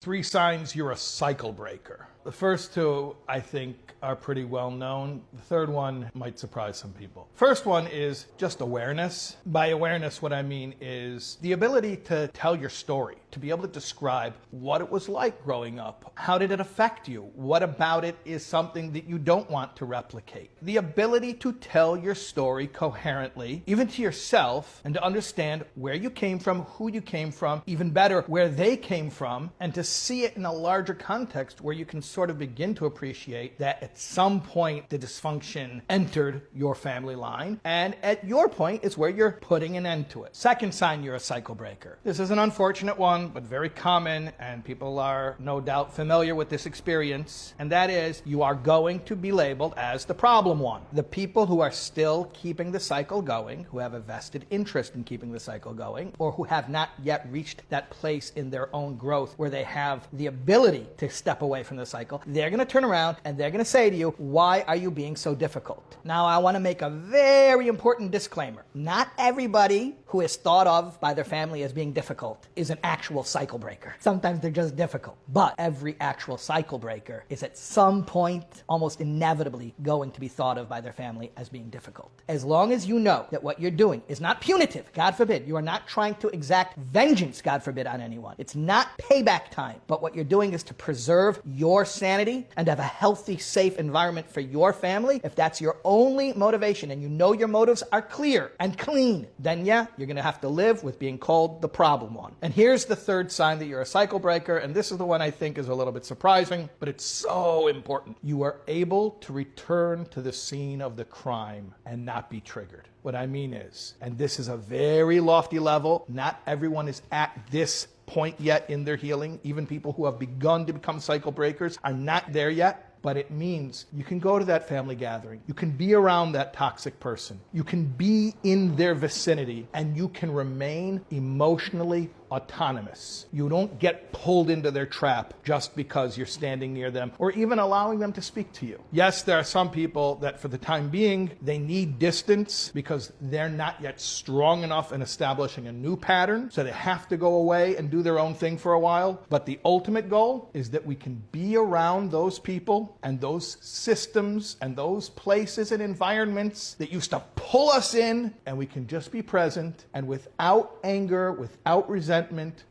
Three signs you're a cycle breaker. The first two, I think, are pretty well known. The third one might surprise some people. First one is just awareness. By awareness, what I mean is the ability to tell your story, to be able to describe what it was like growing up. How did it affect you? What about it is something that you don't want to replicate? The ability to tell your story coherently, even to yourself, and to understand where you came from, who you came from, even better, where they came from, and to see it in a larger context where you can sort of begin to appreciate that at some point the dysfunction entered your family line, and at your point is where you're putting an end to it. Second sign you're a cycle breaker. This is an unfortunate one, but very common, and people are no doubt familiar with this experience, and that is you are going to be labeled as the problem one. The people who are still keeping the cycle going, who have a vested interest in keeping the cycle going, or who have not yet reached that place in their own growth where they have the ability to step away from the cycle, they're going to turn around and they're going to say to you, why are you being so difficult? Now, I want to make a very important disclaimer. Not everybody who is thought of by their family as being difficult is an actual cycle breaker. Sometimes they're just difficult. But every actual cycle breaker is at some point almost inevitably going to be thought of by their family as being difficult. As long as you know that what you're doing is not punitive, God forbid, you are not trying to exact vengeance, God forbid, on anyone. It's not payback time, but what you're doing is to preserve your sanity and have a healthy, safe environment for your family. If that's your only motivation and you know your motives are clear and clean, then yeah, you're going to have to live with being called the problem one. And here's the third sign that you're a cycle breaker, and this is the one I think is a little bit surprising, but it's so important. You are able to return to the scene of the crime and not be triggered. What I mean is, and this is a very lofty level, not everyone is at this point yet in their healing. Even people who have begun to become cycle breakers are not there yet. But it means you can go to that family gathering. You can be around that toxic person. You can be in their vicinity, and you can remain emotionally autonomous. You don't get pulled into their trap just because you're standing near them or even allowing them to speak to you. Yes, there are some people that for the time being, they need distance because they're not yet strong enough in establishing a new pattern, so they have to go away and do their own thing for a while. But the ultimate goal is that we can be around those people and those systems and those places and environments that used to pull us in, and we can just be present and without anger, without resentment,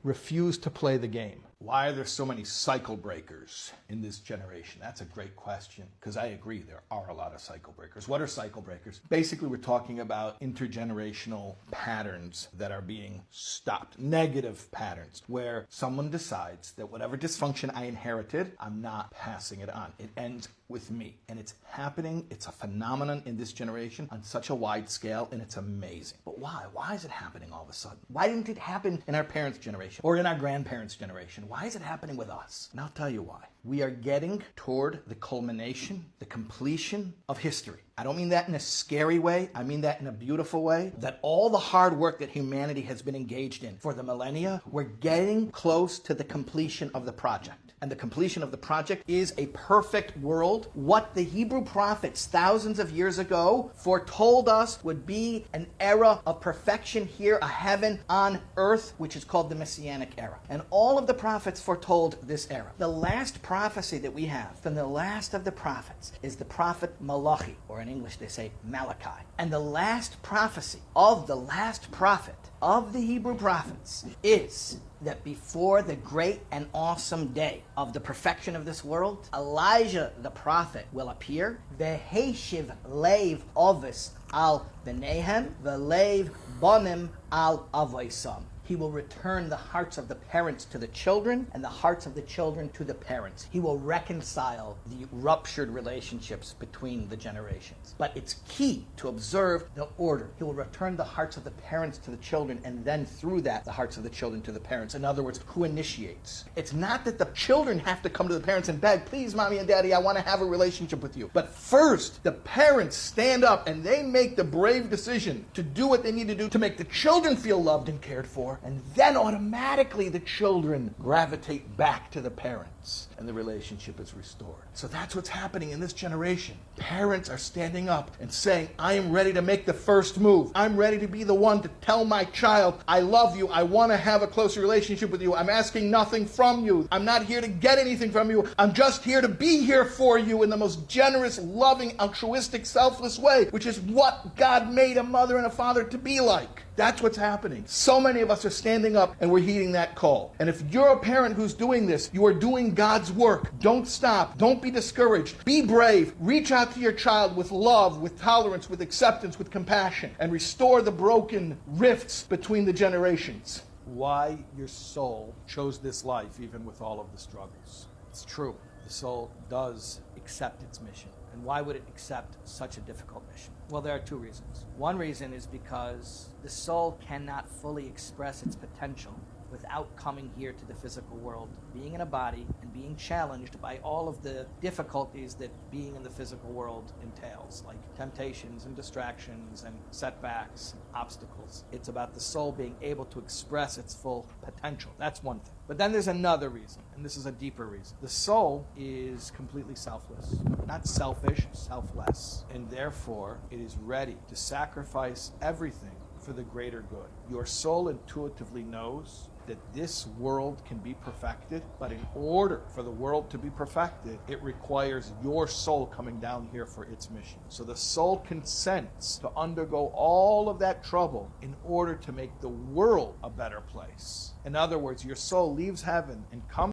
refuse to play the game. Why are there so many cycle breakers in this generation? That's a great question, because I agree there are a lot of cycle breakers. What are cycle breakers? Basically, we're talking about intergenerational patterns that are being stopped, negative patterns, where someone decides that whatever dysfunction I inherited, I'm not passing it on. It ends with me. And it's happening, it's a phenomenon in this generation on such a wide scale, and it's amazing. But why? Why is it happening all of a sudden? Why didn't it happen in our parents' generation or in our grandparents' generation? Why is it happening with us? And I'll tell you why. We are getting toward the culmination, the completion of history. I don't mean that in a scary way. I mean that in a beautiful way. That all the hard work that humanity has been engaged in for the millennia, we're getting close to the completion of the project. And the completion of the project is a perfect world. What the Hebrew prophets thousands of years ago foretold us would be an era of perfection here, a heaven on earth, which is called the Messianic era. And all of the prophets foretold this era. The last prophecy that we have from the last of the prophets is the prophet Malachi, or in English they say Malachi. And the last prophecy of the last prophet of the Hebrew prophets is that before the great and awesome day of the perfection of this world, Elijah the prophet will appear. Veheshiv leiv ovis al benehem, veleiv bonim al avoisam. He will return the hearts of the parents to the children and the hearts of the children to the parents. He will reconcile the ruptured relationships between the generations. But it's key to observe the order. He will return the hearts of the parents to the children, and then through that, the hearts of the children to the parents. In other words, who initiates? It's not that the children have to come to the parents and beg, please, mommy and daddy, I want to have a relationship with you. But first, the parents stand up and they make the brave decision to do what they need to do to make the children feel loved and cared for. for, and then automatically the children gravitate back to the parents and the relationship is restored. So that's what's happening in this generation. Parents are standing up and saying, I am ready to make the first move. I'm ready to be the one to tell my child, I love you. I want to have a closer relationship with you. I'm asking nothing from you. I'm not here to get anything from you. I'm just here to be here for you in the most generous, loving, altruistic, selfless way, which is what God made a mother and a father to be like. That's what's happening. So many of us are standing up and we're heeding that call. And if you're a parent who's doing this, you are doing God's work. Don't stop. Don't be discouraged. Be brave. Reach out to your child with love, with tolerance, with acceptance, with compassion, and restore the broken rifts between the generations. Why your soul chose this life, even with all of the struggles. It's true. The soul does accept its mission. And why would it accept such a difficult mission? Well, there are two reasons. One reason is because the soul cannot fully express its potential without coming here to the physical world, being in a body and being challenged by all of the difficulties that being in the physical world entails, like temptations and distractions and setbacks and obstacles. It's about the soul being able to express its full potential. That's one thing. But then there's another reason, and this is a deeper reason. The soul is completely selfless, not selfish, selfless, and therefore it is ready to sacrifice everything for the greater good. Your soul intuitively knows that this world can be perfected, but in order for the world to be perfected, it requires your soul coming down here for its mission. So the soul consents to undergo all of that trouble in order to make the world a better place. In other words, your soul leaves heaven and comes